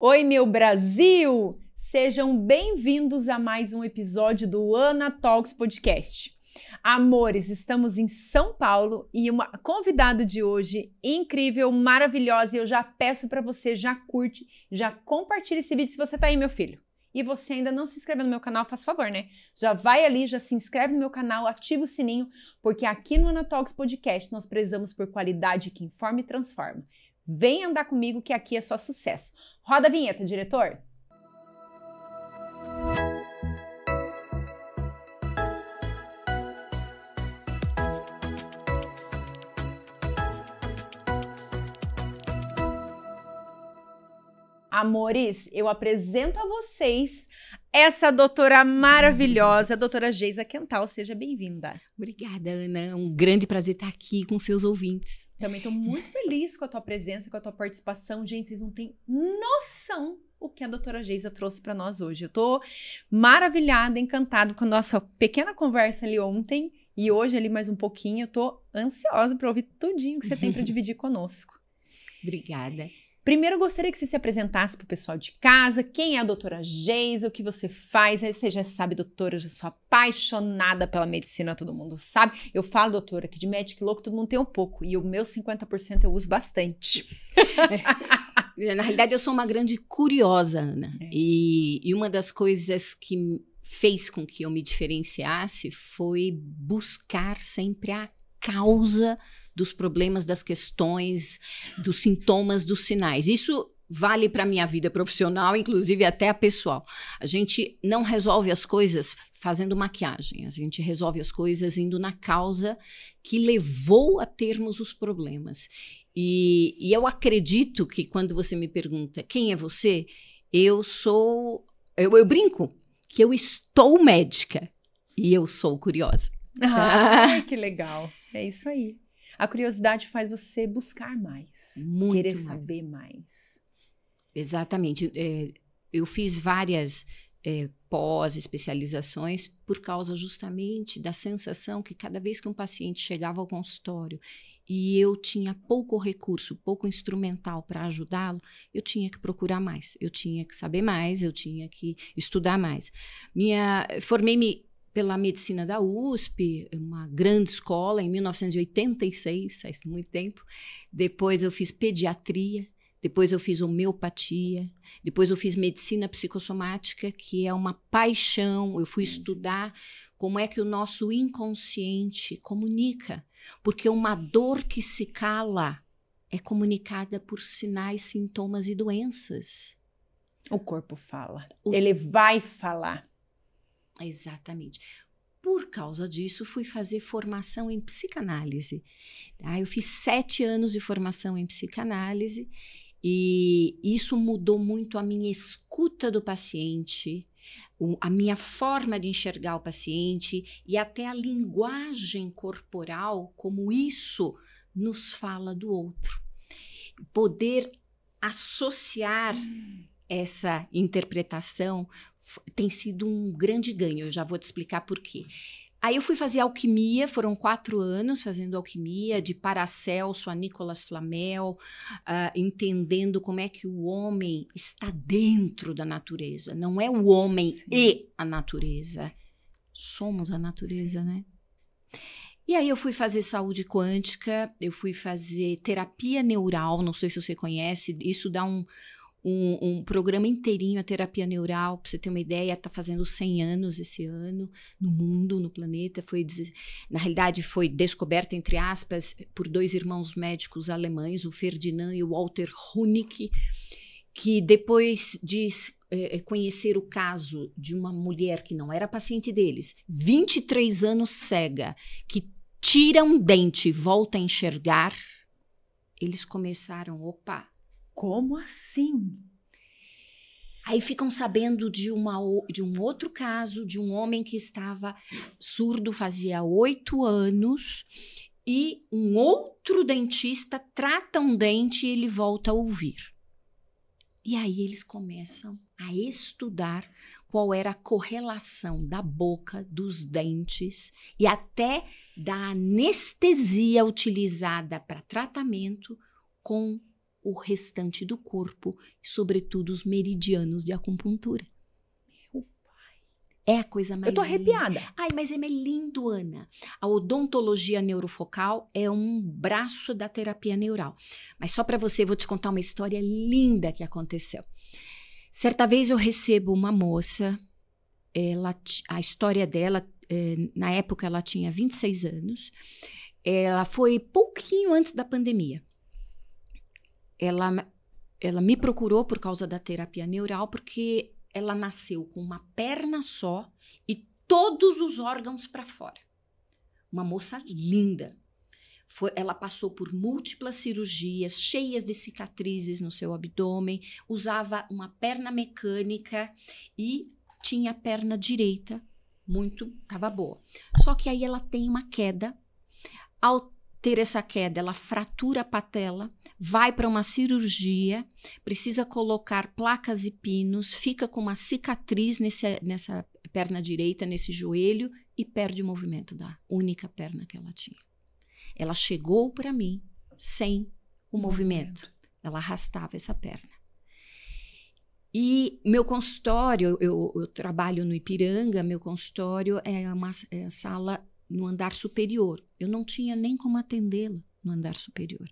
Oi, meu Brasil! Sejam bem-vindos a mais um episódio do Ana Talks Podcast. Amores, estamos em São Paulo e uma convidada de hoje incrível, maravilhosa, e eu já peço para você, já curte, já compartilha esse vídeo se você tá aí, meu filho. E você ainda não se inscreveu no meu canal, faz favor, né? Já vai ali, já se inscreve no meu canal, ativa o sininho, porque aqui no Ana Talks Podcast nós prezamos por qualidade que informa e transforma. Vem andar comigo que aqui é só sucesso. Roda a vinheta, diretor. Amores, eu apresento a vocês essa doutora maravilhosa, a doutora Geisa Quental. Seja bem-vinda. Obrigada, Ana. É um grande prazer estar aqui com seus ouvintes. Também estou muito feliz com a tua presença, com a tua participação. Gente, vocês não têm noção o que a doutora Geisa trouxe para nós hoje. Eu estou maravilhada, encantada com a nossa pequena conversa ali ontem e hoje ali mais um pouquinho. Eu estou ansiosa para ouvir tudinho que você tem para dividir conosco. Obrigada. Primeiro, eu gostaria que você se apresentasse para o pessoal de casa. Quem é a doutora Geisa? O que você faz? Aí você já sabe, doutora, eu já sou apaixonada pela medicina, todo mundo sabe. Eu falo, doutora, que de médico louco todo mundo tem um pouco. E o meu 50% eu uso bastante. Na realidade, eu sou uma grande curiosa, Ana. E uma das coisas que fez com que eu me diferenciasse foi buscar sempre a causa dos problemas, das questões, dos sintomas, dos sinais. Isso vale para a minha vida profissional, inclusive até a pessoal. A gente não resolve as coisas fazendo maquiagem, a gente resolve as coisas indo na causa que levou a termos os problemas. E eu acredito que quando você me pergunta quem é você, eu brinco que eu estou médica e eu sou curiosa. Ai, que legal. É isso aí. A curiosidade faz você buscar mais, Muito querer mais. saber mais. Exatamente. Eu fiz várias pós-especializações por causa justamente da sensação que cada vez que um paciente chegava ao consultório e eu tinha pouco recurso, pouco instrumental para ajudá-lo, eu tinha que procurar mais, eu tinha que saber mais, eu tinha que estudar mais. Formei-me pela medicina da USP, uma grande escola, em 1986, faz muito tempo. Depois eu fiz pediatria, depois eu fiz homeopatia, depois eu fiz medicina psicossomática, que é uma paixão. Eu fui estudar como é que o nosso inconsciente comunica, porque uma dor que se cala é comunicada por sinais, sintomas e doenças. O corpo fala. Ele vai falar. Exatamente. Por causa disso, fui fazer formação em psicanálise. Eu fiz 7 anos de formação em psicanálise e isso mudou muito a minha escuta do paciente, a minha forma de enxergar o paciente e até a linguagem corporal, como isso nos fala do outro. Poder associar essa interpretação tem sido um grande ganho, eu já vou te explicar por quê. Aí eu fui fazer alquimia, foram 4 anos fazendo alquimia, de Paracelso a Nicolas Flamel, entendendo como é que o homem está dentro da natureza. Não é o homem Sim. E a natureza, somos a natureza, Sim. né? E aí eu fui fazer saúde quântica, eu fui fazer terapia neural, não sei se você conhece, isso dá um programa inteirinho, a terapia neural, para você ter uma ideia, está fazendo 100 anos esse ano no mundo, no planeta. Na realidade, foi descoberta, entre aspas, por 2 irmãos médicos alemães, o Ferdinand e o Walter Hunick, que depois de conhecer o caso de uma mulher que não era paciente deles, 23 anos cega, que tira um dente e volta a enxergar, eles começaram, opa, como assim? Aí ficam sabendo de um outro caso, de um homem que estava surdo fazia 8 anos e um outro dentista trata um dente e ele volta a ouvir. E aí eles começam a estudar qual era a correlação da boca, dos dentes e até da anestesia utilizada para tratamento com o restante do corpo, sobretudo os meridianos de acupuntura. É a coisa mais Eu tô arrepiada. linda. Ai, mas é lindo, Ana. A odontologia neurofocal é um braço da terapia neural. Mas só para você, vou te contar uma história linda que aconteceu. Certa vez eu recebo uma moça, a história dela, na época ela tinha 26 anos, ela foi pouquinho antes da pandemia. Ela me procurou por causa da terapia neural, porque ela nasceu com uma perna só e todos os órgãos para fora. Uma moça linda. Ela passou por múltiplas cirurgias, cheias de cicatrizes no seu abdômen, usava uma perna mecânica e tinha a perna direita, estava boa. Só que aí ela tem uma queda. Ao ter essa queda, ela fratura a patela, vai para uma cirurgia, precisa colocar placas e pinos, fica com uma cicatriz nessa perna direita, nesse joelho, e perde o movimento da única perna que ela tinha. Ela chegou para mim sem o movimento. Ela arrastava essa perna. E meu consultório, eu trabalho no Ipiranga, meu consultório é uma sala no andar superior. Eu não tinha nem como atendê-la no andar superior.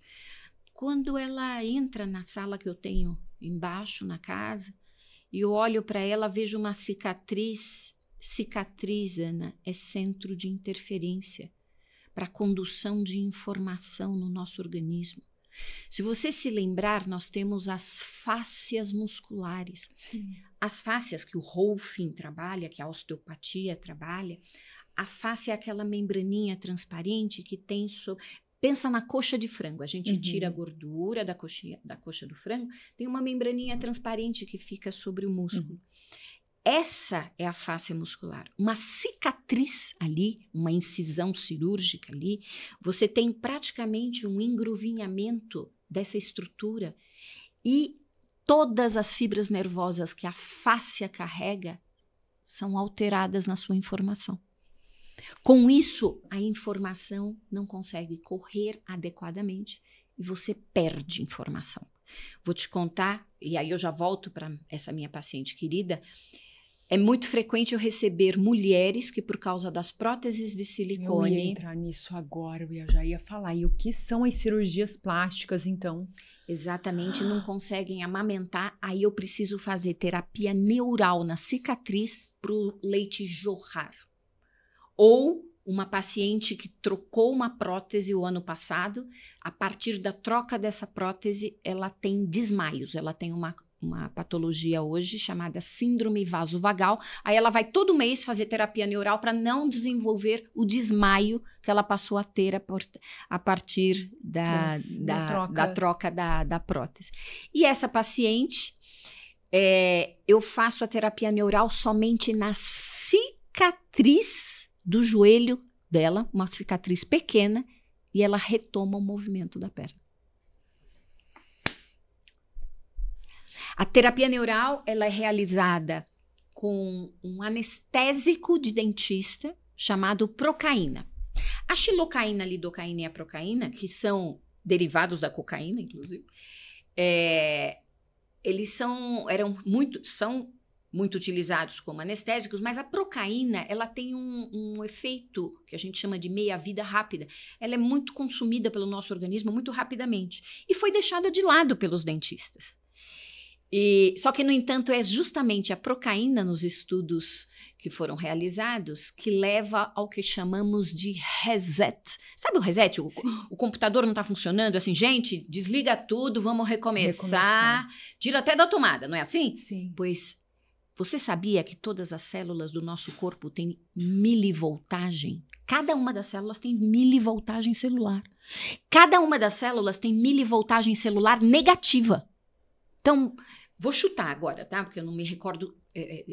Quando ela entra na sala que eu tenho embaixo, na casa, e eu olho para ela, vejo uma cicatriz. Cicatriz, Ana, é centro de interferência para condução de informação no nosso organismo. Se você se lembrar, nós temos as fáscias musculares. Sim. As fáscias que o Rolfing trabalha, que a osteopatia trabalha, a face é aquela membraninha transparente que tem sobre... Pensa na coxa de frango. A gente tira a gordura da coxa do frango, tem uma membraninha transparente que fica sobre o músculo. Essa é a face muscular. Uma cicatriz ali, uma incisão cirúrgica ali, você tem praticamente um engruvinhamento dessa estrutura e todas as fibras nervosas que a fáscia carrega são alteradas na sua informação. Com isso, a informação não consegue correr adequadamente e você perde informação. Vou te contar, e aí eu já volto para essa minha paciente querida. É muito frequente eu receber mulheres que, por causa das próteses de silicone... Eu ia entrar nisso agora, eu já ia falar. E o que são as cirurgias plásticas, então? Exatamente, não conseguem amamentar. Aí eu preciso fazer terapia neural na cicatriz para o leite jorrar. Ou uma paciente que trocou uma prótese o ano passado, a partir da troca dessa prótese, ela tem desmaios, ela tem uma patologia hoje chamada síndrome vasovagal. Aí ela vai todo mês fazer terapia neural para não desenvolver o desmaio que ela passou a ter a partir da troca da prótese. E essa paciente, eu faço a terapia neural somente na cicatriz do joelho dela, uma cicatriz pequena, e ela retoma o movimento da perna. A terapia neural, ela é realizada com um anestésico de dentista chamado procaína. A xilocaína, a lidocaína e a procaína, que são derivados da cocaína, inclusive, eles são muito utilizados como anestésicos, mas a procaína, ela tem um efeito que a gente chama de meia-vida rápida. Ela é muito consumida pelo nosso organismo muito rapidamente e foi deixada de lado pelos dentistas. Só que, no entanto, é justamente a procaína nos estudos que foram realizados que leva ao que chamamos de reset. Sabe o reset? O computador não está funcionando, assim, gente, desliga tudo, vamos recomeçar. Tira até da tomada, não é assim? Sim. Pois você sabia que todas as células do nosso corpo têm milivoltagem? Cada uma das células tem milivoltagem celular. Cada uma das células tem milivoltagem celular negativa. Então, vou chutar agora, tá? Porque eu não me recordo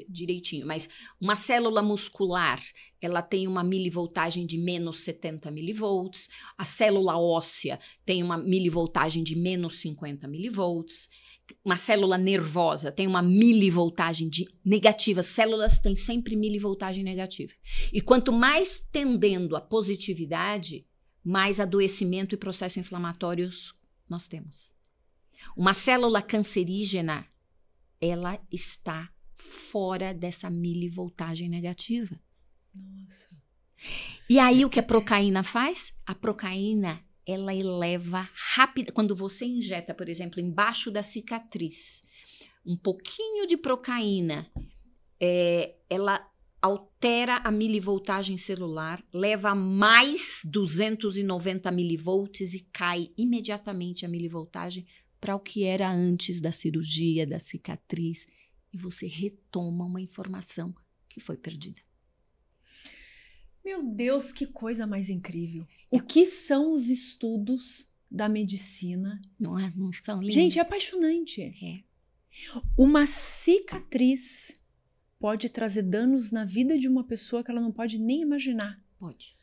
direitinho, mas uma célula muscular, ela tem uma milivoltagem de menos 70 milivolts, a célula óssea tem uma milivoltagem de menos 50 milivolts, uma célula nervosa tem uma milivoltagem negativa, células têm sempre milivoltagem negativa. E quanto mais tendendo à positividade, mais adoecimento e processos inflamatórios nós temos. Uma célula cancerígena, ela está fora dessa milivoltagem negativa. Nossa. E aí, o que a procaína faz? A procaína, ela eleva rápido. Quando você injeta, por exemplo, embaixo da cicatriz, um pouquinho de procaína, ela altera a milivoltagem celular, leva a mais 290 milivolts e cai imediatamente a milivoltagem para o que era antes da cirurgia, da cicatriz. E você retoma uma informação que foi perdida. Meu Deus, que coisa mais incrível. O que são os estudos da medicina? Não são lindos? Gente, é apaixonante. É. Uma cicatriz pode trazer danos na vida de uma pessoa que ela não pode nem imaginar. Pode.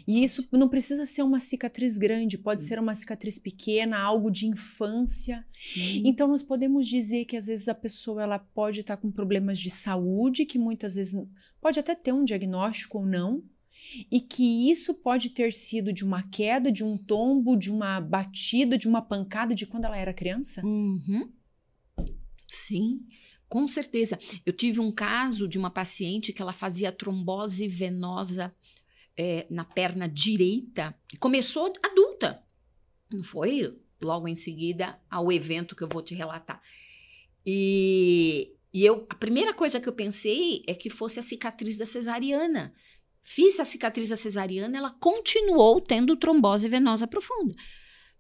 E isso não precisa ser uma cicatriz grande, pode ser uma cicatriz pequena, algo de infância. Sim. Então nós podemos dizer que às vezes a pessoa ela pode estar com problemas de saúde, que muitas vezes pode até ter um diagnóstico ou não, e que isso pode ter sido de uma queda, de um tombo, de uma batida, de uma pancada de quando ela era criança. Uhum. Sim, com certeza. Eu tive um caso de uma paciente que ela fazia trombose venosa na perna direita. Começou adulta. Não foi logo em seguida ao evento que eu vou te relatar. E a primeira coisa que eu pensei é que fosse a cicatriz da cesariana. Fiz a cicatriz da cesariana, ela continuou tendo trombose venosa profunda.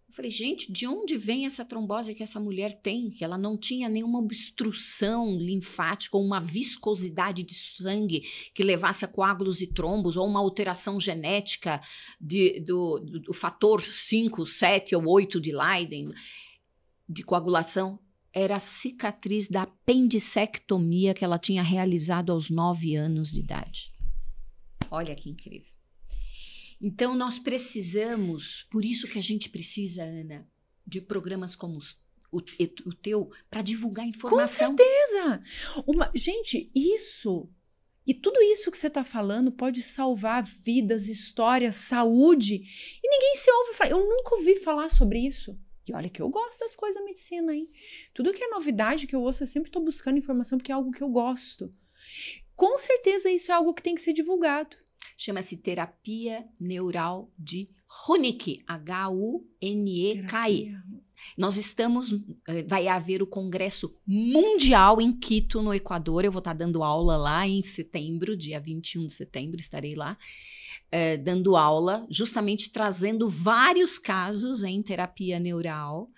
Eu falei, gente, de onde vem essa trombose que essa mulher tem? Que ela não tinha nenhuma obstrução linfática ou uma viscosidade de sangue que levasse a coágulos e trombos ou uma alteração genética do fator 5, 7 ou 8 de Leiden, de coagulação. Era a cicatriz da apendicectomia que ela tinha realizado aos 9 anos de idade. Olha que incrível. Então, nós precisamos, por isso que a gente precisa, Ana, de programas como o teu, para divulgar informação. Com certeza! Gente, isso, e tudo isso que você está falando pode salvar vidas, histórias, saúde, e ninguém se ouve falar. Eu nunca ouvi falar sobre isso. E olha que eu gosto das coisas da medicina, hein? Tudo que é novidade que eu ouço, eu sempre estou buscando informação porque é algo que eu gosto. Com certeza isso é algo que tem que ser divulgado. Chama-se terapia neural de Hunek, H-U-N-E-K-I. Nós vai haver o Congresso Mundial em Quito, no Equador. Eu vou estar dando aula lá em setembro, dia 21 de setembro, estarei lá, dando aula, justamente trazendo vários casos em terapia neural,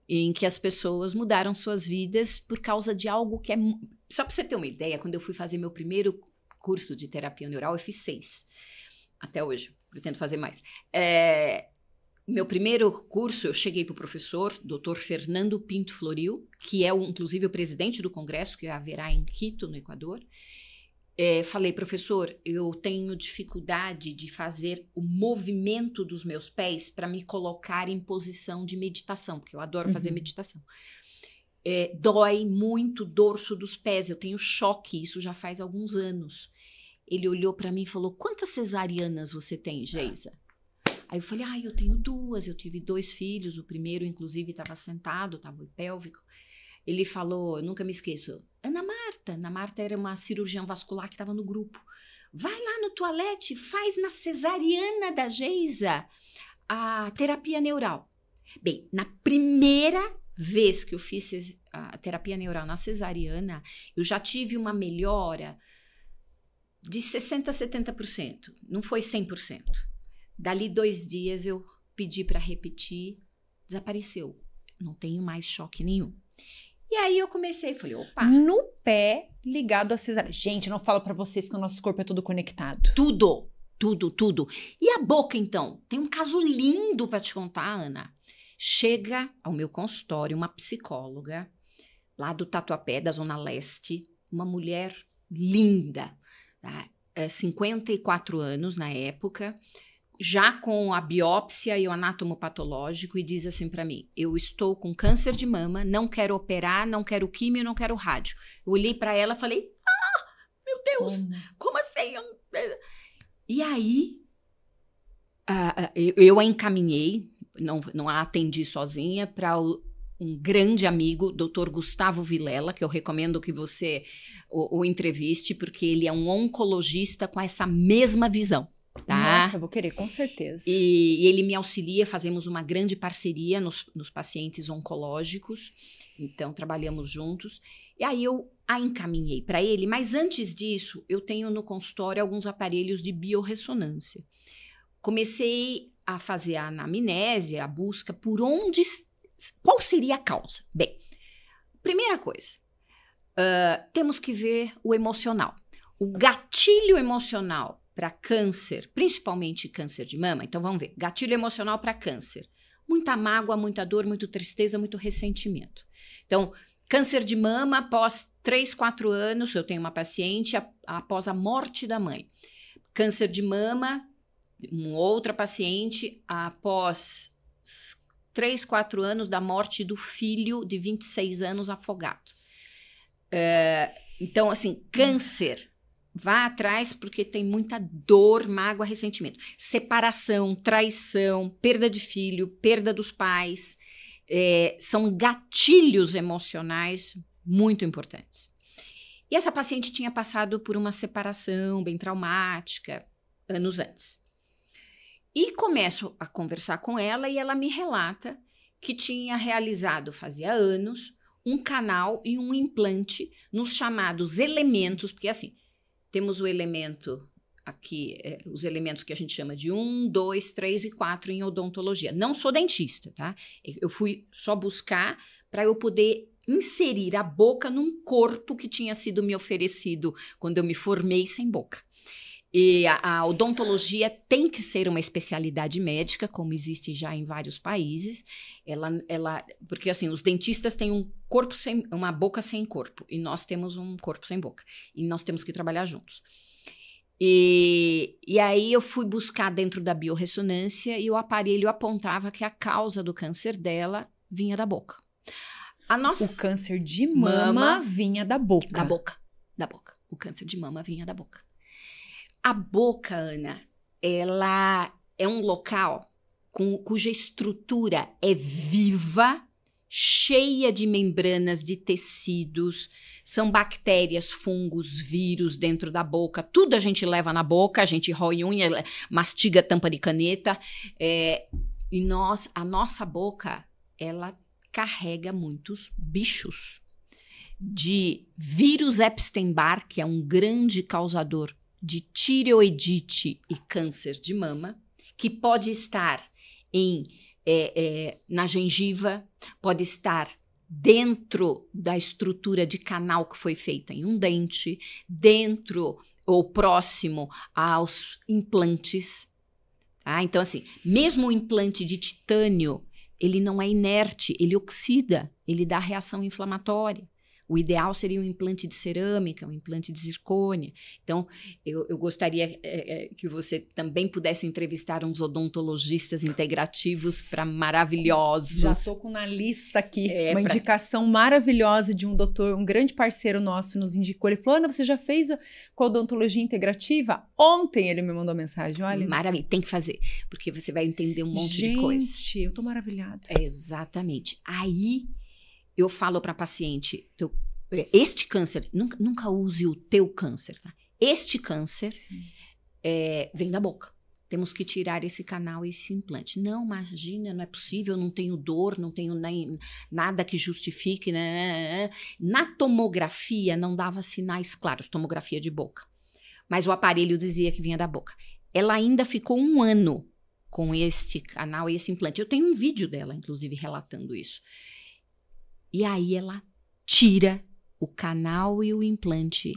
em que as pessoas mudaram suas vidas por causa de algo que é... Só para você ter uma ideia, quando eu fui fazer meu primeiro curso de terapia neural, eu fiz 6. Até hoje, pretendo fazer mais. Meu primeiro curso, eu cheguei para o professor, Dr. Fernando Pinto Floril, que é, inclusive, o presidente do congresso, que haverá em Quito, no Equador. Falei, professor, eu tenho dificuldade de fazer o movimento dos meus pés para me colocar em posição de meditação, porque eu adoro fazer meditação. Dói muito o dorso dos pés, eu tenho choque, isso já faz alguns anos. Ele olhou para mim e falou, quantas cesarianas você tem, Geisa? Aí eu falei, eu tenho 2, eu tive 2 filhos, o primeiro inclusive estava sentado, estava pélvico. Ele falou, eu nunca me esqueço, Ana Marta era uma cirurgiã vascular que estava no grupo. Vai lá no toalete, faz na cesariana da Geisa a terapia neural. Bem, na primeira vez que eu fiz a terapia neural na cesariana, eu já tive uma melhora de 60% a 70%. Não foi 100%. Dali 2 dias eu pedi para repetir, desapareceu. Não tenho mais choque nenhum. E aí eu comecei, falei, opa. No pé ligado à cesariana. Gente, não falo para vocês que o nosso corpo é todo conectado. Tudo. E a boca, então? Tem um caso lindo para te contar, Ana. Chega ao meu consultório uma psicóloga lá do Tatuapé, da Zona Leste, uma mulher linda, tá? 54 anos na época, já com a biópsia e o anatomopatológico, e diz assim para mim, eu estou com câncer de mama, não quero operar, não quero químio, não quero rádio. Eu olhei para ela e falei, meu Deus, como assim? E aí, eu a encaminhei, não a atendi sozinha, para um grande amigo, Dr. Gustavo Vilela, que eu recomendo que você o entreviste, porque ele é um oncologista com essa mesma visão. Tá? Nossa, eu vou querer, com certeza. E ele me auxilia, fazemos uma grande parceria nos pacientes oncológicos, então trabalhamos juntos. E aí eu a encaminhei para ele, mas antes disso, eu tenho no consultório alguns aparelhos de biorressonância. Comecei a fazer a anamnese, a busca por qual seria a causa? Bem, primeira coisa, temos que ver o emocional. O gatilho emocional para câncer, principalmente câncer de mama, então vamos ver, gatilho emocional para câncer. Muita mágoa, muita dor, muita tristeza, muito ressentimento. Então, câncer de mama após 3, 4 anos, eu tenho uma paciente após a morte da mãe. Câncer de mama, uma outra paciente após 3, 4 anos da morte do filho de 26 anos afogado. Então, assim, câncer, vá atrás porque tem muita dor, mágoa, ressentimento. Separação, traição, perda de filho, perda dos pais, são gatilhos emocionais muito importantes. E essa paciente tinha passado por uma separação bem traumática anos antes. E começo a conversar com ela e ela me relata que tinha realizado, fazia anos, um canal e um implante nos chamados elementos, porque assim, temos o elemento aqui, os elementos que a gente chama de 1, 2, 3 e 4 em odontologia. Não sou dentista, tá? Eu fui só buscar para eu poder inserir a boca num corpo que tinha sido me oferecido quando eu me formei sem boca. E a odontologia tem que ser uma especialidade médica, como existe já em vários países. Porque assim, os dentistas têm uma boca sem corpo, e nós temos um corpo sem boca. E nós temos que trabalhar juntos. E aí eu fui buscar dentro da biorressonância e o aparelho apontava que a causa do câncer dela vinha da boca. O câncer de mama vinha da boca. Da boca. O câncer de mama vinha da boca. A boca, Ana, ela é um local cuja estrutura é viva, cheia de membranas, de tecidos, são bactérias, fungos, vírus dentro da boca, tudo a gente leva na boca, a gente rói unha, mastiga tampa de caneta, a nossa boca, ela carrega muitos bichos. De vírus Epstein-Barr, que é um grande causador de tireoidite e câncer de mama, que pode estar na gengiva, pode estar dentro da estrutura de canal que foi feita em um dente, dentro ou próximo aos implantes. Tá? Então, assim, mesmo o implante de titânio, ele não é inerte, ele oxida, ele dá reação inflamatória. O ideal seria um implante de cerâmica, um implante de zircônia. Então, eu gostaria que você também pudesse entrevistar uns odontologistas integrativos para maravilhosos. Já estou com na lista aqui. Indicação maravilhosa de um doutor, um grande parceiro nosso nos indicou. Ele falou, Ana, você já fez com a odontologia integrativa? Ontem ele me mandou mensagem, olha. Maravilha, tem que fazer, porque você vai entender um monte de coisa. Gente, eu estou maravilhada. Exatamente. Aí, eu falo para a paciente, este câncer, nunca use o teu câncer, tá? Este câncer vem da boca. Temos que tirar esse canal, esse implante. Não, imagina, não é possível, não tenho dor, não tenho nem nada que justifique. Né? Na tomografia não dava sinais claros, tomografia de boca. Mas o aparelho dizia que vinha da boca. Ela ainda ficou 1 ano com este canal e esse implante. Eu tenho um vídeo dela, inclusive, relatando isso. E aí ela tira o canal e o implante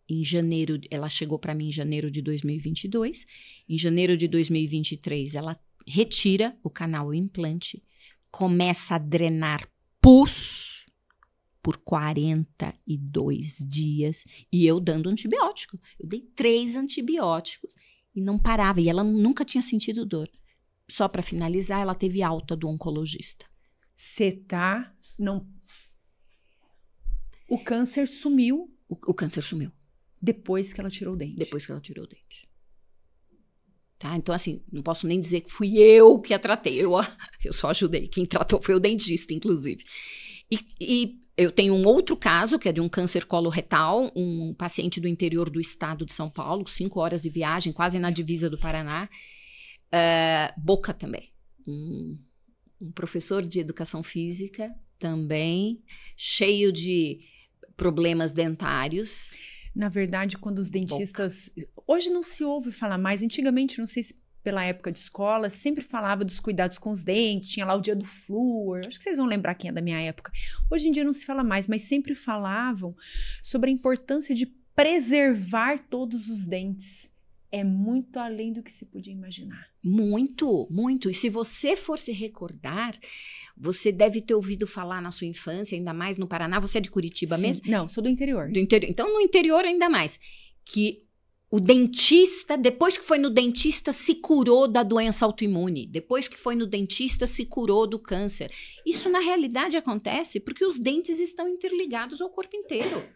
em janeiro. Ela chegou para mim em janeiro de 2022. Em janeiro de 2023, ela retira o canal e o implante, começa a drenar pus por 42 dias e eu dando antibiótico. Eu dei 3 antibióticos e não parava. E ela nunca tinha sentido dor. Só para finalizar, ela teve alta do oncologista. O câncer sumiu. O câncer sumiu. Depois que ela tirou o dente. Depois que ela tirou o dente. Tá? Então, assim, não posso nem dizer que fui eu que a tratei. Eu só ajudei. Quem tratou foi o dentista, inclusive. E eu tenho um outro caso, que é de um câncer coloretal, um paciente do interior do estado de São Paulo, 5 horas de viagem, quase na divisa do Paraná. Boca também. Um professor de educação física também, cheio de problemas dentários. Na verdade, quando os dentistas... Hoje não se ouve falar mais. Antigamente, não sei se pela época de escola, sempre falava dos cuidados com os dentes, tinha lá o dia do flúor. Acho que vocês vão lembrar quem é da minha época. Hoje em dia não se fala mais, mas sempre falavam sobre a importância de preservar todos os dentes. É muito além do que se podia imaginar. Muito, muito. E se você for se recordar, você deve ter ouvido falar na sua infância, ainda mais no Paraná. Você é de Curitiba mesmo? Não, sou do interior. Do interior. Então, no interior ainda mais. Que o dentista, depois que foi no dentista, se curou da doença autoimune. Depois que foi no dentista, se curou do câncer. Isso, na realidade, acontece porque os dentes estão interligados ao corpo inteiro.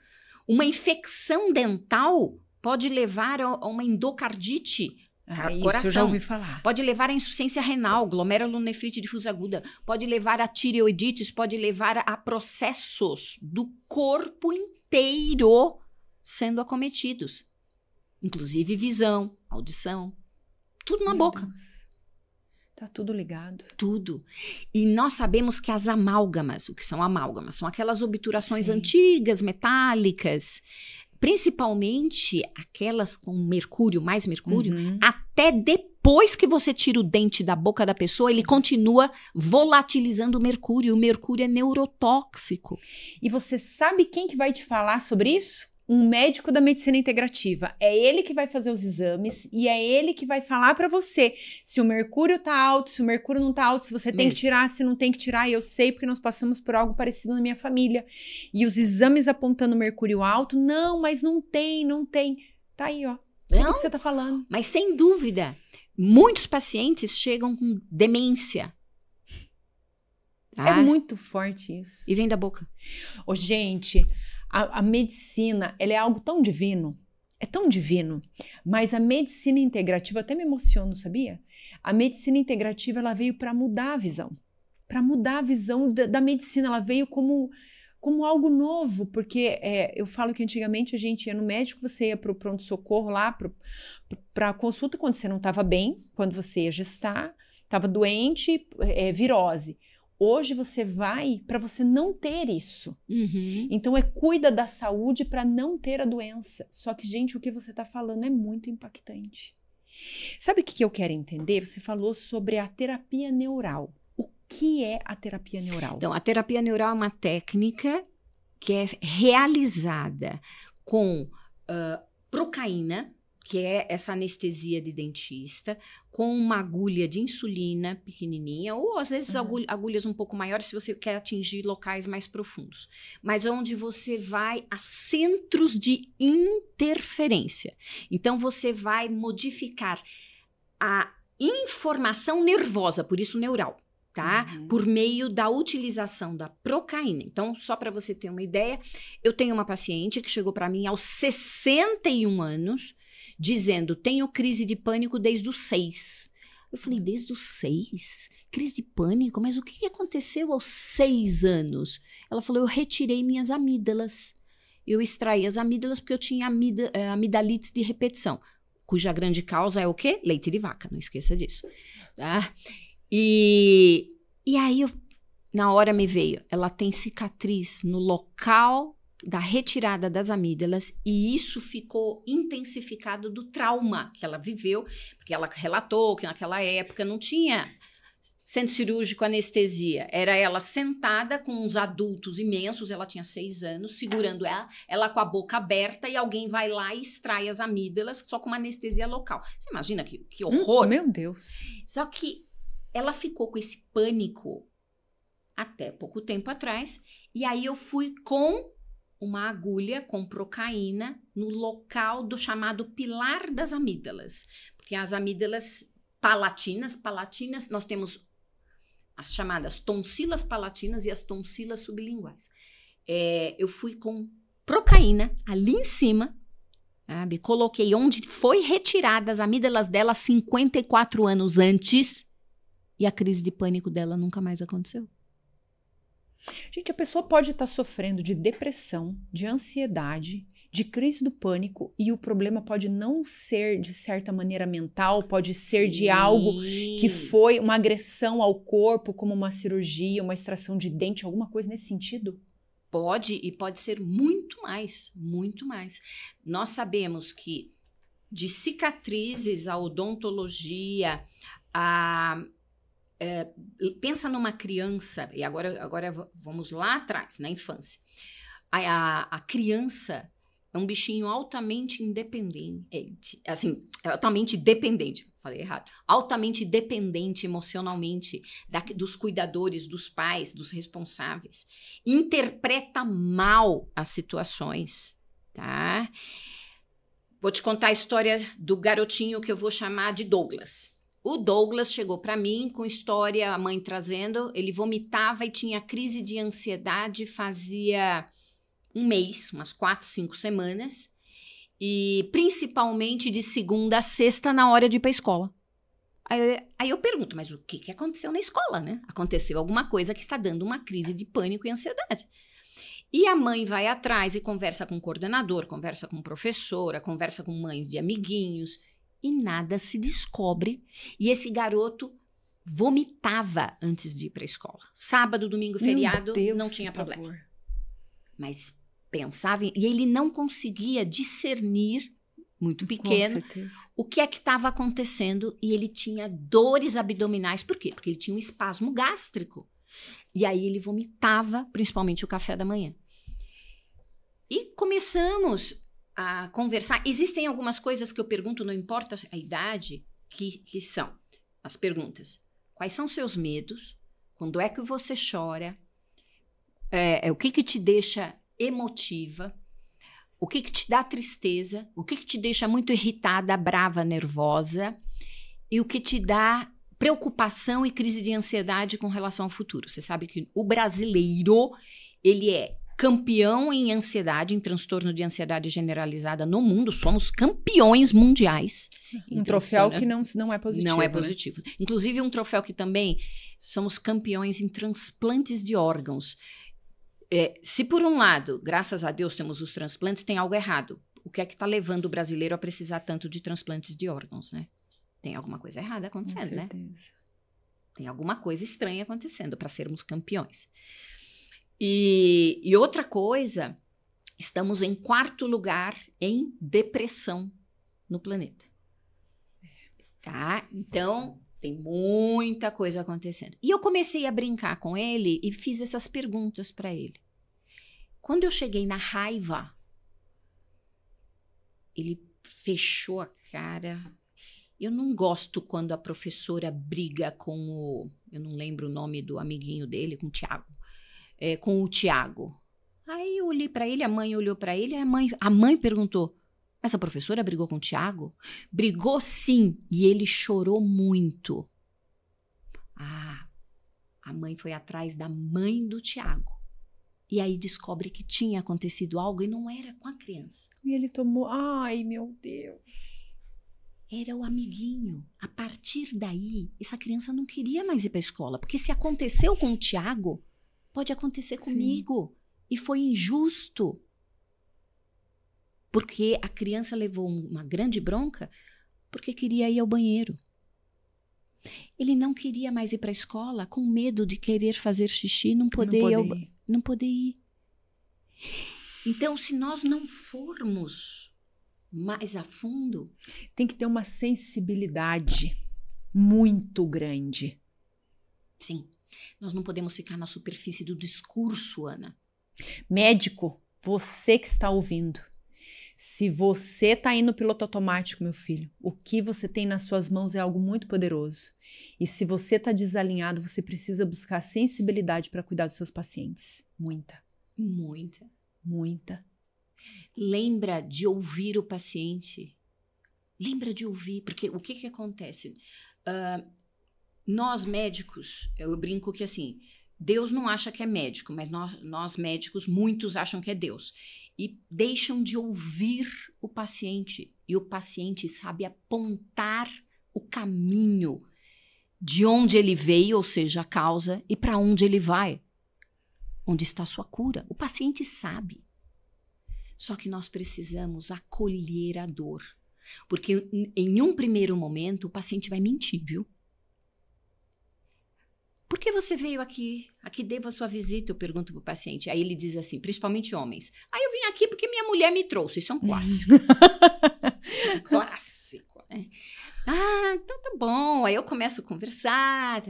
Uma infecção dental pode levar a uma endocardite, coração. Isso eu já ouvi falar. Pode levar a insuficiência renal, glomerulonefrite difusa aguda. Pode levar a tireoidites, pode levar a processos do corpo inteiro sendo acometidos. Inclusive visão, audição, tudo na boca. Deus. Tá tudo ligado. Tudo. E nós sabemos que as amálgamas, o que são amálgamas? São aquelas obturações Sim. antigas, metálicas, principalmente aquelas com mercúrio, mais mercúrio, até depois que você tira o dente da boca da pessoa, ele continua volatilizando o mercúrio. O mercúrio é neurotóxico. E você sabe quem que vai te falar sobre isso? Um médico da medicina integrativa. É ele que vai fazer os exames e é ele que vai falar pra você se o mercúrio tá alto, se o mercúrio não tá alto, se você tem que tirar, se não tem que tirar. E eu sei porque nós passamos por algo parecido na minha família. E os exames apontando mercúrio alto, não, mas não tem. Tá aí, ó. Tudo que você tá falando. Mas sem dúvida, muitos pacientes chegam com demência. É muito forte isso. E vem da boca. Ô, gente, a medicina, ela é algo tão divino. É tão divino. Mas a medicina integrativa, eu até me emociono, sabia? A medicina integrativa, ela veio para mudar a visão. Para mudar a visão da medicina. Ela veio como algo novo. Porque eu falo que antigamente a gente ia no médico, você ia para o pronto-socorro lá, para consulta quando você não estava bem, quando você ia gestar, estava doente, virose. Hoje você vai para você não ter isso. Então cuida da saúde para não ter a doença. Só que, gente, o que você está falando é muito impactante. Sabe o que eu quero entender? Você falou sobre a terapia neural. O que é a terapia neural? Então, a terapia neural é uma técnica que é realizada com procaína, que é essa anestesia de dentista, com uma agulha de insulina pequenininha, ou às vezes agulhas um pouco maiores se você quer atingir locais mais profundos. Mas onde você vai a centros de interferência. Então, você vai modificar a informação nervosa, por isso neural, tá? Por meio da utilização da procaína. Então, só para você ter uma ideia, eu tenho uma paciente que chegou para mim aos 61 anos, dizendo, tenho crise de pânico desde os 6. Eu falei, desde os 6? Crise de pânico? Mas o que aconteceu aos 6 anos? Ela falou, eu retirei minhas amígdalas. Eu extraí as amígdalas porque eu tinha amidalites de repetição, cuja grande causa é o quê? Leite de vaca, não esqueça disso. Tá? E aí, na hora me veio, ela tem cicatriz no local da retirada das amígdalas, e isso ficou intensificado do trauma que ela viveu, porque ela relatou que naquela época não tinha centro cirúrgico, anestesia, era ela sentada com uns adultos imensos, ela tinha 6 anos, segurando ela com a boca aberta, e alguém vai lá e extrai as amígdalas só com uma anestesia local. Você imagina que horror? Meu Deus! Só que ela ficou com esse pânico até pouco tempo atrás, e aí eu fui com uma agulha com procaína no local do chamado pilar das amígdalas. Porque as amígdalas palatinas, nós temos as chamadas tonsilas palatinas e as tonsilas sublinguais. Eu fui com procaína ali em cima, sabe? Coloquei onde foi retirada as amígdalas dela 54 anos antes e a crise de pânico dela nunca mais aconteceu. Gente, a pessoa pode estar sofrendo de depressão, de ansiedade, de crise do pânico e o problema pode não ser de certa maneira mental, pode ser de algo que foi uma agressão ao corpo, como uma cirurgia, uma extração de dente, alguma coisa nesse sentido? Pode, e pode ser muito mais, muito mais. Nós sabemos que de cicatrizes à odontologia, pensa numa criança, e agora vamos lá atrás, na infância. A criança é um bichinho altamente independente, assim, altamente dependente, falei errado, altamente dependente emocionalmente dos cuidadores, dos pais, dos responsáveis. Interpreta mal as situações, tá? Vou te contar a história do garotinho que eu vou chamar de Douglas. O Douglas chegou para mim com história, a mãe trazendo, ele vomitava e tinha crise de ansiedade fazia um mês, umas 4, 5 semanas, e principalmente de segunda a sexta na hora de ir para a escola. Aí eu pergunto, mas o que aconteceu na escola, né? Aconteceu alguma coisa que está dando uma crise de pânico e ansiedade. E a mãe vai atrás e conversa com o coordenador, conversa com professora, conversa com mães de amiguinhos, e nada se descobre. E esse garoto vomitava antes de ir para a escola. Sábado, domingo, feriado, não tinha problema. Mas pensava, e ele não conseguia discernir, muito pequeno, o que é que estava acontecendo, e ele tinha dores abdominais. Por quê? Porque ele tinha um espasmo gástrico. E aí ele vomitava, principalmente o café da manhã. E começamos a conversar. Existem algumas coisas que eu pergunto, não importa a idade, que são as perguntas. Quais são seus medos? Quando é que você chora? O que te deixa emotiva? O que te dá tristeza? O que te deixa muito irritada, brava, nervosa? E o que te dá preocupação e crise de ansiedade com relação ao futuro? Você sabe que o brasileiro, ele é campeão em ansiedade, em transtorno de ansiedade generalizada no mundo. Somos campeões mundiais. Um troféu que não é positivo. Não é positivo. Né? Inclusive, um troféu que também somos campeões em transplantes de órgãos. Se por um lado, graças a Deus, temos os transplantes, tem algo errado. O que é que está levando o brasileiro a precisar tanto de transplantes de órgãos, né? Tem alguma coisa errada acontecendo, né? Tem alguma coisa estranha acontecendo para sermos campeões. E outra coisa, estamos em 4º lugar em depressão no planeta. Tá? Então, tem muita coisa acontecendo. E eu comecei a brincar com ele e fiz essas perguntas para ele. Quando eu cheguei na raiva, ele fechou a cara. Eu não gosto quando a professora briga com eu não lembro o nome do amiguinho dele, com o Tiago. Com o Tiago. Aí eu olhei para ele, a mãe olhou para ele, a mãe perguntou, mas a professora brigou com o Tiago? Brigou sim, e ele chorou muito. A mãe foi atrás da mãe do Tiago. E aí descobre que tinha acontecido algo e não era com a criança. E ele tomou, ai meu Deus. Era o amiguinho. A partir daí, essa criança não queria mais ir para a escola, porque se aconteceu com o Tiago, pode acontecer comigo. E foi injusto. Porque a criança levou uma grande bronca porque queria ir ao banheiro. Ele não queria mais ir para a escola com medo de querer fazer xixi, não poder ir. Então, se nós não formos mais a fundo... Tem que ter uma sensibilidade muito grande. Sim. Nós não podemos ficar na superfície do discurso, Ana. Médico, você que está ouvindo, se você está indo no piloto automático, meu filho, o que você tem nas suas mãos é algo muito poderoso. E se você está desalinhado, você precisa buscar sensibilidade para cuidar dos seus pacientes. Muita. Muita. Muita. Lembra de ouvir o paciente. Lembra de ouvir, porque o que acontece? Nós médicos, eu brinco que assim, Deus não acha que é médico, mas nós médicos, muitos acham que é Deus. E deixam de ouvir o paciente. E o paciente sabe apontar o caminho de onde ele veio, ou seja, a causa, e para onde ele vai. Onde está a sua cura. O paciente sabe. Só que nós precisamos acolher a dor. Porque em um primeiro momento o paciente vai mentir, viu? Por que você veio aqui? Aqui devo a sua visita, eu pergunto para o paciente. Aí ele diz assim, principalmente homens. Eu vim aqui porque minha mulher me trouxe. Isso é um clássico. Isso é um clássico, né? Então tá bom. Aí eu começo a conversar.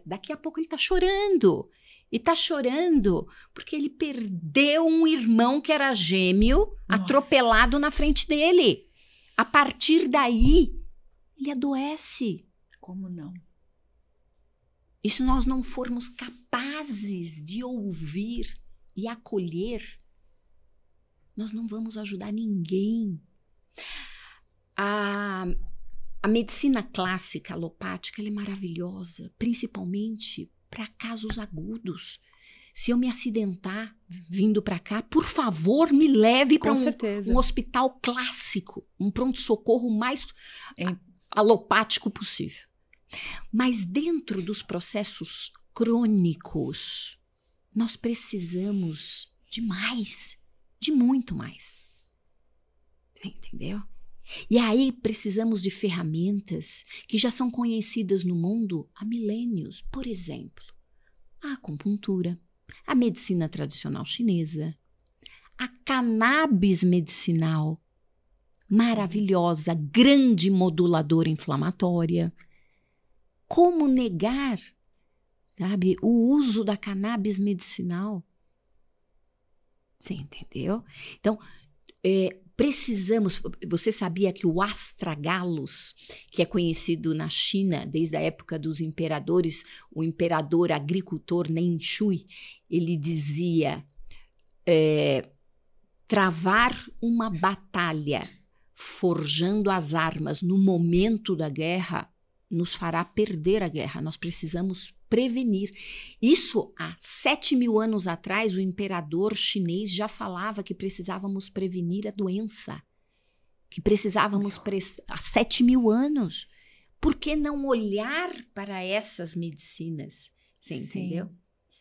Daqui a pouco ele tá chorando. E tá chorando porque ele perdeu um irmão que era gêmeo, atropelado na frente dele. A partir daí, ele adoece. Como não? E se nós não formos capazes de ouvir e acolher, nós não vamos ajudar ninguém. A medicina clássica, alopática, ela é maravilhosa, principalmente para casos agudos. Se eu me acidentar vindo para cá, por favor, me leve para um hospital clássico, um pronto-socorro mais alopático possível. Mas dentro dos processos crônicos, nós precisamos de mais, de muito mais. Entendeu? E aí precisamos de ferramentas que já são conhecidas no mundo há milênios. Por exemplo, a acupuntura, a medicina tradicional chinesa, a cannabis medicinal, maravilhosa, grande moduladora inflamatória. Como negar, sabe, o uso da cannabis medicinal? Você entendeu? Então, precisamos... Você sabia que o astragalus, que é conhecido na China desde a época dos imperadores, o imperador agricultor Nen Shui, ele dizia travar uma batalha forjando as armas no momento da guerra nos fará perder a guerra. Nós precisamos prevenir. Isso há 7.000 anos atrás, o imperador chinês já falava que precisávamos prevenir a doença. Que precisávamos... Há 7.000 anos. Por que não olhar para essas medicinas? Você entendeu?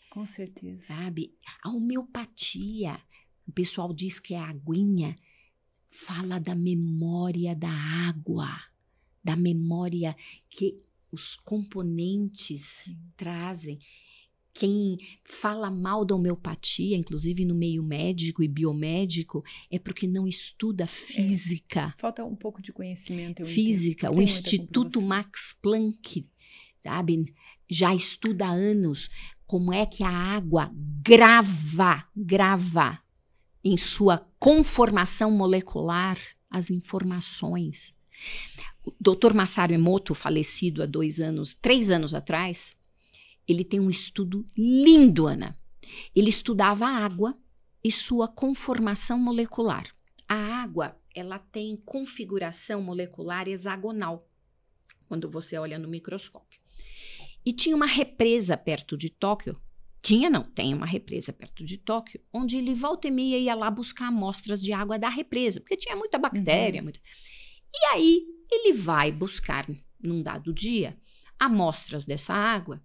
Com certeza. Sabe? A homeopatia, o pessoal diz que é a aguinha, fala da memória da água. Da memória que os componentes trazem. Quem fala mal da homeopatia, inclusive no meio médico e biomédico, é porque não estuda física. Falta um pouco de conhecimento. Física. O Instituto Max Planck, sabe, já estuda há anos como é que a água grava em sua conformação molecular as informações. O Dr. Masaru Emoto, falecido há 3 anos atrás, ele tem um estudo lindo, Ana. Ele estudava a água e sua conformação molecular. A água, ela tem configuração molecular hexagonal, quando você olha no microscópio. E tinha uma represa perto de Tóquio. Tem uma represa perto de Tóquio, onde ele volta e meia ia lá buscar amostras de água da represa, porque tinha muita bactéria. E aí, ele vai buscar, num dado dia, amostras dessa água,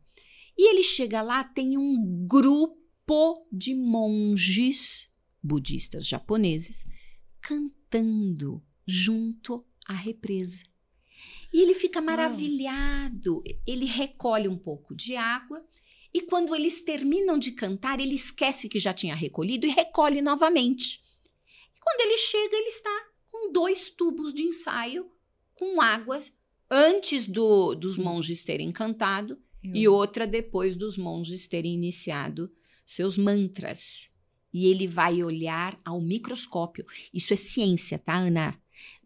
e ele chega lá, tem um grupo de monges budistas japoneses cantando junto à represa. E ele fica maravilhado, ele recolhe um pouco de água, e quando eles terminam de cantar, ele esquece que já tinha recolhido e recolhe novamente. E quando ele chega, ele está com 2 tubos de ensaio com águas antes dos monges terem cantado e outra depois dos monges terem iniciado seus mantras. E ele vai olhar ao microscópio. Isso é ciência, tá, Ana?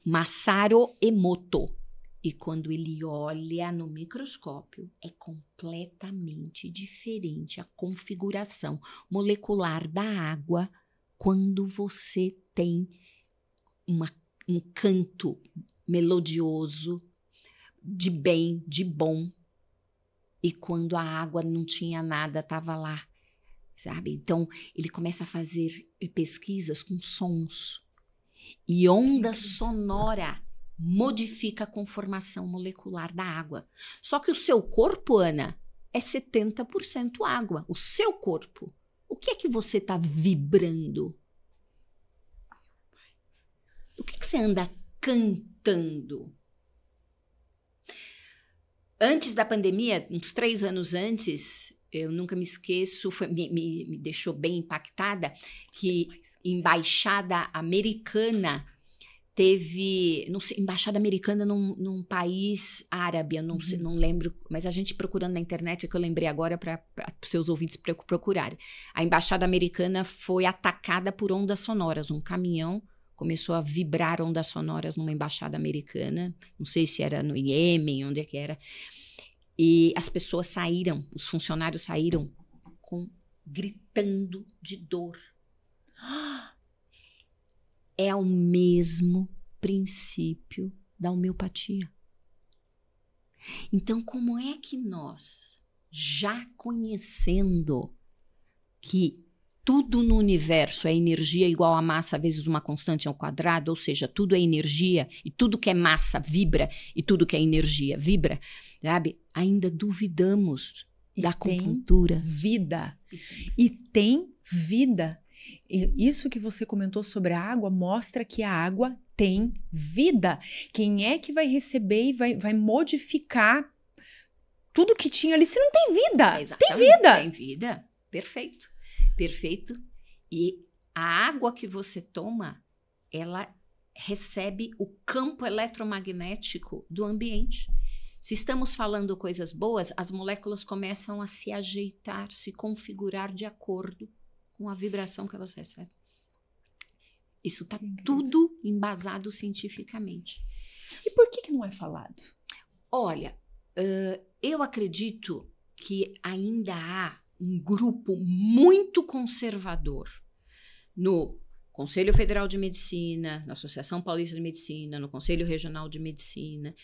Masaru Emoto. E quando ele olha no microscópio, é completamente diferente a configuração molecular da água quando você tem um canto melodioso, de bem, de bom, e quando a água não tinha nada, estava lá, sabe? Então, ele começa a fazer pesquisas com sons. E onda sonora modifica a conformação molecular da água. Só que o seu corpo, Ana, é 70% água. O seu corpo. O que é que você está vibrando? O que você anda cantando? Antes da pandemia, uns 3 anos antes, eu nunca me esqueço, me deixou bem impactada, que embaixada americana teve, não sei, embaixada americana num país árabe, eu não lembro, mas a gente procurando na internet, é que eu lembrei agora para os seus ouvintes procurarem. A embaixada americana foi atacada por ondas sonoras, um caminhão começou a vibrar ondas sonoras numa embaixada americana, não sei se era no Iêmen, onde é que era, e as pessoas saíram, os funcionários saíram gritando de dor. É o mesmo princípio da homeopatia. Então, como é que nós, já conhecendo que tudo no universo é energia igual a massa vezes uma constante ao quadrado, ou seja, tudo é energia e tudo que é massa vibra e tudo que é energia vibra, sabe? Ainda duvidamos da acupuntura. Vida. E tem vida. E isso que você comentou sobre a água mostra que a água tem vida. Quem é que vai receber e vai modificar tudo que tinha ali se não tem vida? Tem vida. Tem vida. Perfeito. Perfeito. E a água que você toma, ela recebe o campo eletromagnético do ambiente. Se estamos falando coisas boas, as moléculas começam a se ajeitar, se configurar de acordo com a vibração que elas recebem. Isso está tudo embasado cientificamente. E por que não é falado? Olha, eu acredito que ainda há um grupo muito conservador no Conselho Federal de Medicina, na Associação Paulista de Medicina, no Conselho Regional de Medicina,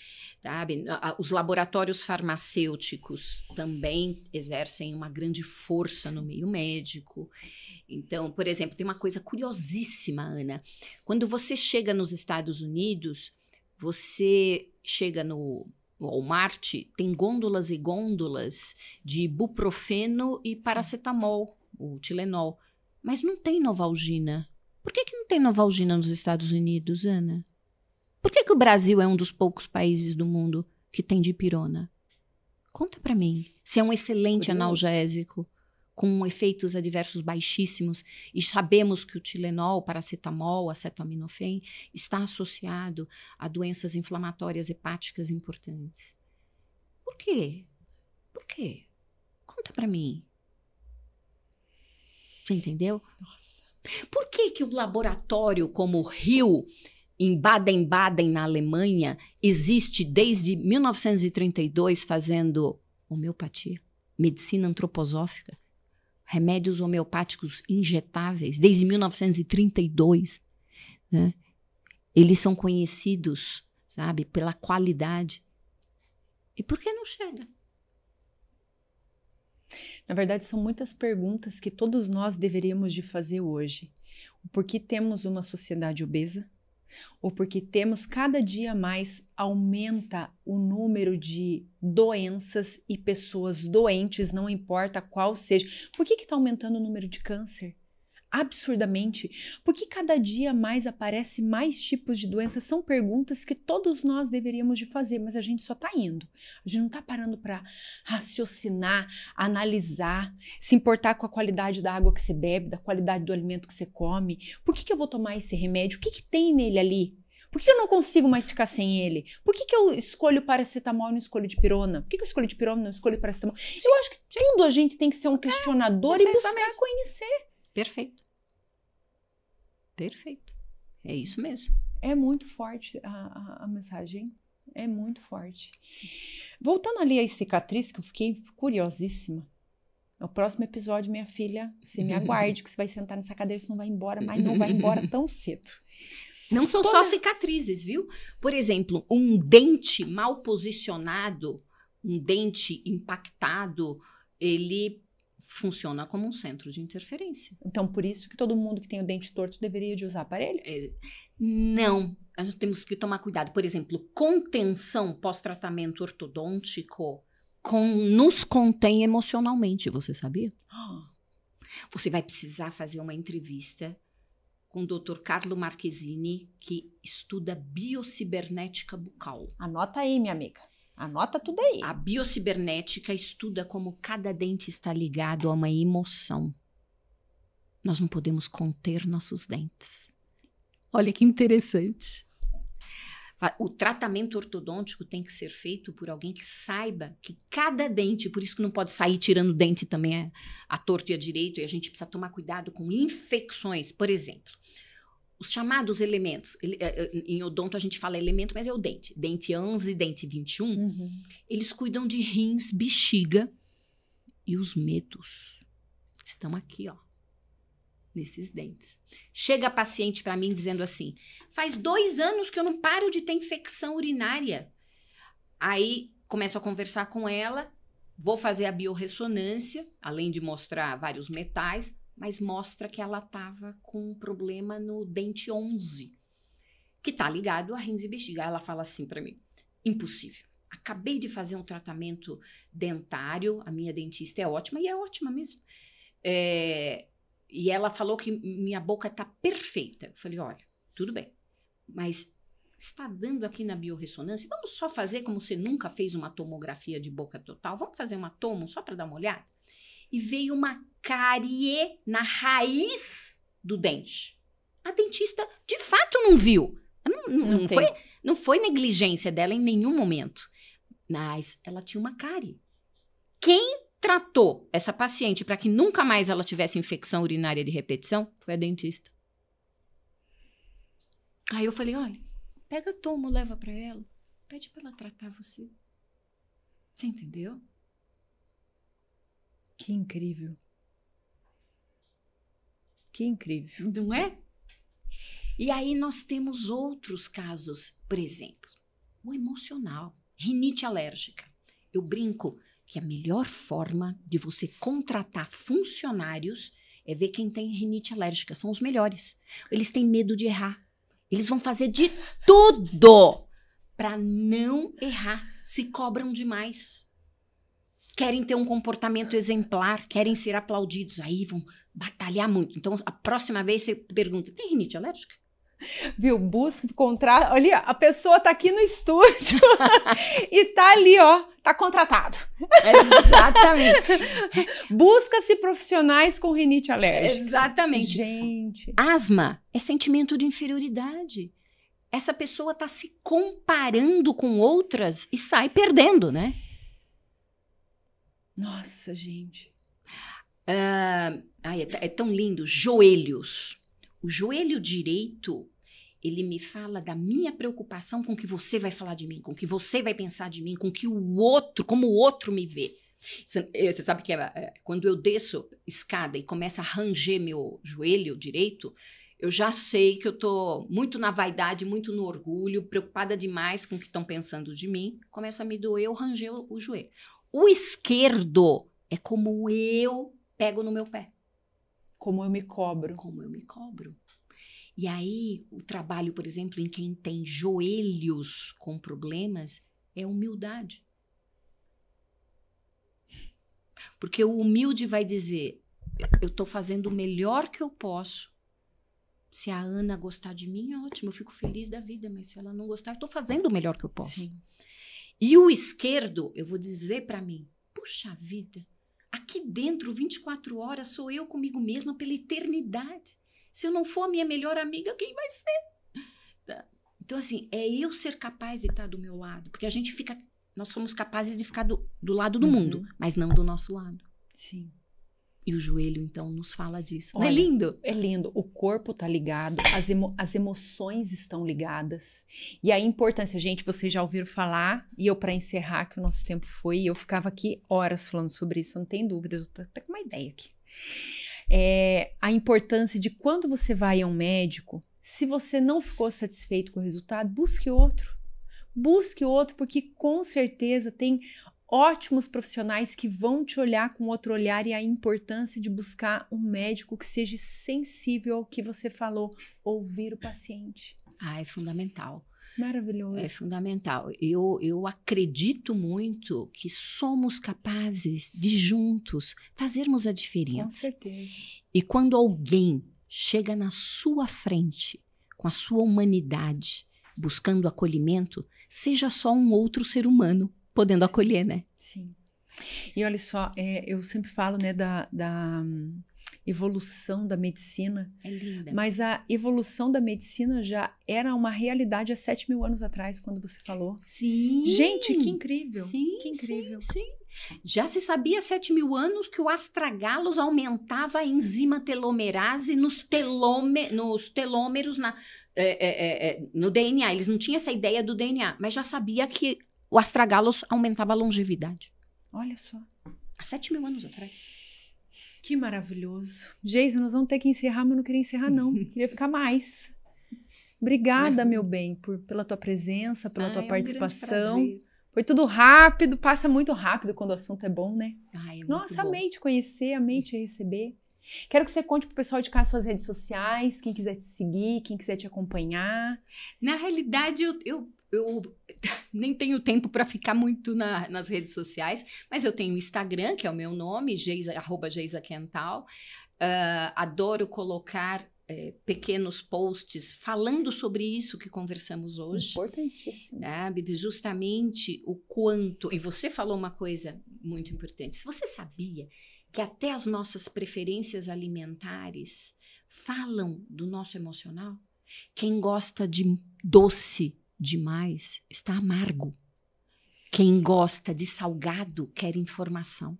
sabe? Os laboratórios farmacêuticos também exercem uma grande força no meio médico. Então, por exemplo, tem uma coisa curiosíssima, Ana. Quando você chega nos Estados Unidos, você chega no Walmart, tem gôndolas e gôndolas de ibuprofeno e paracetamol, o Tilenol, mas não tem Novalgina. Por que não tem Novalgina nos Estados Unidos, Ana? Por que o Brasil é um dos poucos países do mundo que tem dipirona? Conta pra mim. Se é um excelente analgésico, com efeitos adversos baixíssimos, e sabemos que o Tilenol, o paracetamol, o acetaminofém, está associado a doenças inflamatórias hepáticas importantes. Por quê? Por quê? Conta pra mim. Você entendeu? Nossa. Por que o laboratório como o Rio, em Baden-Baden, na Alemanha, existe desde 1932 fazendo homeopatia, medicina antroposófica, remédios homeopáticos injetáveis, desde 1932, né? Eles são conhecidos, sabe, pela qualidade. E por que não chega? Na verdade, são muitas perguntas que todos nós deveríamos de fazer hoje. Por que temos uma sociedade obesa? Ou porque temos cada dia mais aumenta o número de doenças e pessoas doentes, não importa qual seja. Por que está aumentando o número de câncer? Absurdamente. Por que cada dia mais aparece mais tipos de doenças? São perguntas que todos nós deveríamos de fazer, mas a gente só está indo. A gente não está parando para raciocinar, analisar, se importar com a qualidade da água que você bebe, da qualidade do alimento que você come. Por que eu vou tomar esse remédio? O que tem nele ali? Por que eu não consigo mais ficar sem ele? Por que eu escolho paracetamol e não escolho dipirona? Por que eu escolho dipirona e não escolho paracetamol? Eu acho que tudo a gente tem que ser um questionador e buscar conhecer. Perfeito. Perfeito. É isso mesmo. É muito forte a mensagem. É muito forte. Sim. Voltando ali às cicatrizes, que eu fiquei curiosíssima. No próximo episódio, minha filha, você me aguarde, que você vai sentar nessa cadeira, você não vai embora, mas não vai embora tão cedo. Não são só cicatrizes, viu? Por exemplo, um dente mal posicionado um dente impactado, ele funciona como um centro de interferência. Então, por isso que todo mundo que tem o dente torto deveria de usar aparelho? Não, nós temos que tomar cuidado. Por exemplo, contenção pós-tratamento ortodôntico nos contém emocionalmente, você sabia? Você vai precisar fazer uma entrevista com o Dr. Carlo Marchesini, que estuda biocibernética bucal. Anota aí, minha amiga. Anota tudo aí. A biocibernética estuda como cada dente está ligado a uma emoção. Nós não podemos conter nossos dentes. Olha que interessante. O tratamento ortodôntico tem que ser feito por alguém que saiba que cada dente, por isso que não pode sair tirando dente também a torto e a direito, e a gente precisa tomar cuidado com infecções. Por exemplo, os chamados elementos, em odonto a gente fala elemento, mas é o dente. Dente 11 e dente 21, eles cuidam de rins, bexiga e os medos estão aqui, ó, nesses dentes. Chega a paciente para mim dizendo assim, faz 2 anos que eu não paro de ter infecção urinária. Aí começo a conversar com ela, vou fazer a biorressonância, além de mostrar vários metais, mas mostra que ela estava com um problema no dente 11, que está ligado a rins e bexiga. Ela fala assim para mim, impossível. Acabei de fazer um tratamento dentário, a minha dentista é ótima, e é ótima mesmo. E ela falou que minha boca está perfeita. Eu falei, olha, tudo bem, mas está dando aqui na biorressonância, vamos só fazer como você nunca fez uma tomografia de boca total, vamos fazer uma tomo só para dar uma olhada? E veio uma cárie na raiz do dente. A dentista, de fato, não viu. Não foi negligência dela em nenhum momento. Mas ela tinha uma cárie. Quem tratou essa paciente para que nunca mais ela tivesse infecção urinária de repetição foi a dentista. Aí eu falei, olha, pega a tomo, leva para ela. Pede para ela tratar você. Você entendeu? Que incrível. Que incrível. Não é? E aí nós temos outros casos, por exemplo, o emocional, rinite alérgica. Eu brinco que a melhor forma de você contratar funcionários é ver quem tem rinite alérgica, são os melhores. Eles têm medo de errar. Eles vão fazer de tudo para não errar, se cobram demais. Querem ter um comportamento exemplar, querem ser aplaudidos, aí vão batalhar muito. Então, a próxima vez você pergunta, tem rinite alérgica? Viu? Busca encontrar. Olha, a pessoa tá aqui no estúdio e tá ali, ó, tá contratado. Exatamente. Busca-se profissionais com rinite alérgica. Exatamente. Gente. Asma é sentimento de inferioridade. Essa pessoa tá se comparando com outras e sai perdendo, né? Nossa, gente. É tão lindo. Joelhos. O joelho direito, ele me fala da minha preocupação com o que você vai falar de mim, com o que você vai pensar de mim, com o que o outro, como o outro me vê. Você sabe que quando eu desço escada e começa a ranger meu joelho direito, eu já sei que eu tô muito na vaidade, muito no orgulho, preocupada demais com o que estão pensando de mim. Começa a me doer, eu ranger o joelho. O esquerdo é como eu pego no meu pé. Como eu me cobro. Como eu me cobro. E aí, o trabalho, por exemplo, em quem tem joelhos com problemas é humildade. Porque o humilde vai dizer, eu estou fazendo o melhor que eu posso. Se a Ana gostar de mim, é ótimo, eu fico feliz da vida, mas se ela não gostar, eu estou fazendo o melhor que eu posso. Sim. E o esquerdo, eu vou dizer para mim, puxa vida, aqui dentro, 24 horas, sou eu comigo mesma pela eternidade. Se eu não for a minha melhor amiga, quem vai ser? Então, assim, é eu ser capaz de estar do meu lado. Porque nós somos capazes de ficar do lado do mundo, mas não do nosso lado. Sim. E o joelho, então, nos fala disso. Olha, não é lindo? É lindo. O corpo tá ligado, as emoções estão ligadas. E a importância, gente, vocês já ouviram falar, e eu, para encerrar, que o nosso tempo foi, eu ficava aqui horas falando sobre isso, não tem dúvida, eu tô até com uma ideia aqui. A importância de quando você vai a um médico, se você não ficou satisfeito com o resultado, busque outro. Busque outro, porque com certeza tem ótimos profissionais que vão te olhar com outro olhar e a importância de buscar um médico que seja sensível ao que você falou, ouvir o paciente. É fundamental. Maravilhoso. É fundamental. Eu acredito muito que somos capazes de juntos fazermos a diferença. Com certeza. E quando alguém chega na sua frente com a sua humanidade, buscando acolhimento, seja só um outro ser humano podendo acolher, né? Sim. E olha só, eu sempre falo, né, da evolução da medicina. É linda. Mas a evolução da medicina já era uma realidade há 7.000 anos atrás, quando você falou. Sim. Gente, que incrível. Sim, que incrível. Sim. Já se sabia há 7.000 anos que o astragalos aumentava a enzima telomerase nos telômeros no DNA. Eles não tinham essa ideia do DNA, mas já sabia que o astragalos aumentava a longevidade. Olha só. Há 7.000 anos atrás. Que maravilhoso. Geisa, nós vamos ter que encerrar, mas eu não queria encerrar, não. Queria ficar mais. Obrigada, meu bem, pela tua presença, pela tua participação. Um grande prazer. Foi tudo rápido, passa muito rápido quando o assunto é bom, né? É Nossa, amei te conhecer, amei te receber. Quero que você conte pro pessoal de cá suas redes sociais, quem quiser te seguir, quem quiser te acompanhar. Na realidade, eu nem tenho tempo para ficar muito nas redes sociais, mas eu tenho o Instagram, que é o meu nome, @GeisaQuental. Adoro colocar pequenos posts falando sobre isso que conversamos hoje. Importantíssimo. Sabe? Justamente o quanto... E você falou uma coisa muito importante. Você sabia que até as nossas preferências alimentares falam do nosso emocional? Quem gosta de doce demais está amargo. Quem gosta de salgado quer informação.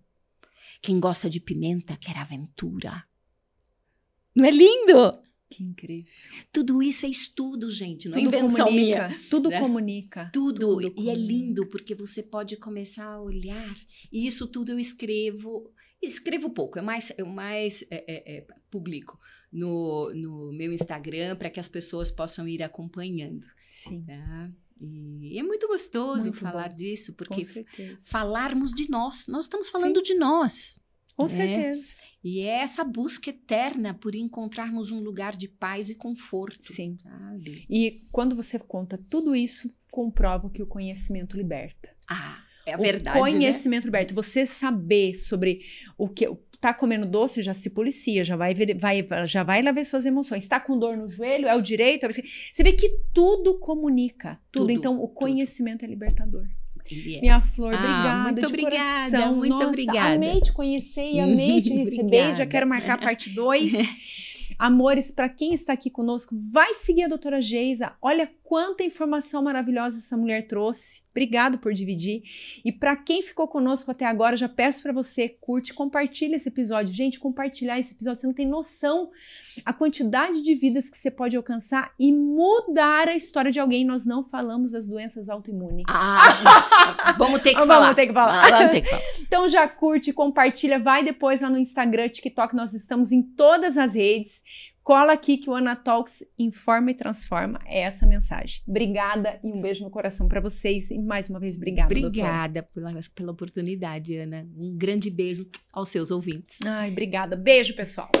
Quem gosta de pimenta quer aventura. Não é lindo? Que incrível. Tudo isso é estudo, gente, não é Tudo invenção comunica, minha. tudo né? comunica. Tudo. E comunica. É lindo porque você pode começar a olhar. E isso tudo eu escrevo pouco, eu mais publico no meu Instagram para que as pessoas possam ir acompanhando. Sim. Tá? E é muito gostoso Muito falar bom. disso, porque Com certeza. falarmos de nós estamos falando de nós. Com né? certeza. E é essa busca eterna por encontrarmos um lugar de paz e conforto. Sim. Sabe? E quando você conta tudo isso, comprova que o conhecimento liberta. É a verdade, o conhecimento liberta. Você saber sobre o que... Tá comendo doce, já se policia, já vai lá ver suas emoções. Tá com dor no joelho, é o direito. Você vê que tudo comunica. Tudo. Então, o conhecimento é libertador. Minha Flor, obrigada muito de obrigada, coração. muito Nossa, obrigada. amei te conhecer e amei te receber. Já quero marcar a parte 2. Amores, para quem está aqui conosco, vai seguir a doutora Geisa. Olha quanta informação maravilhosa essa mulher trouxe. Obrigado por dividir. E para quem ficou conosco até agora, já peço para você, curte, compartilha esse episódio. Gente, compartilhar esse episódio, você não tem noção a quantidade de vidas que você pode alcançar e mudar a história de alguém. Nós não falamos das doenças autoimunes. Vamos ter que falar. Vamos ter que falar. Vamos ter que falar. Então já curte, compartilha, vai depois lá no Instagram, TikTok, nós estamos em todas as redes. Cola aqui que o Ana Talks informa e transforma. É essa a mensagem. Obrigada e um beijo no coração para vocês. E mais uma vez, obrigada, Obrigada pela oportunidade, Ana. Um grande beijo aos seus ouvintes. Ai, obrigada. Beijo, pessoal.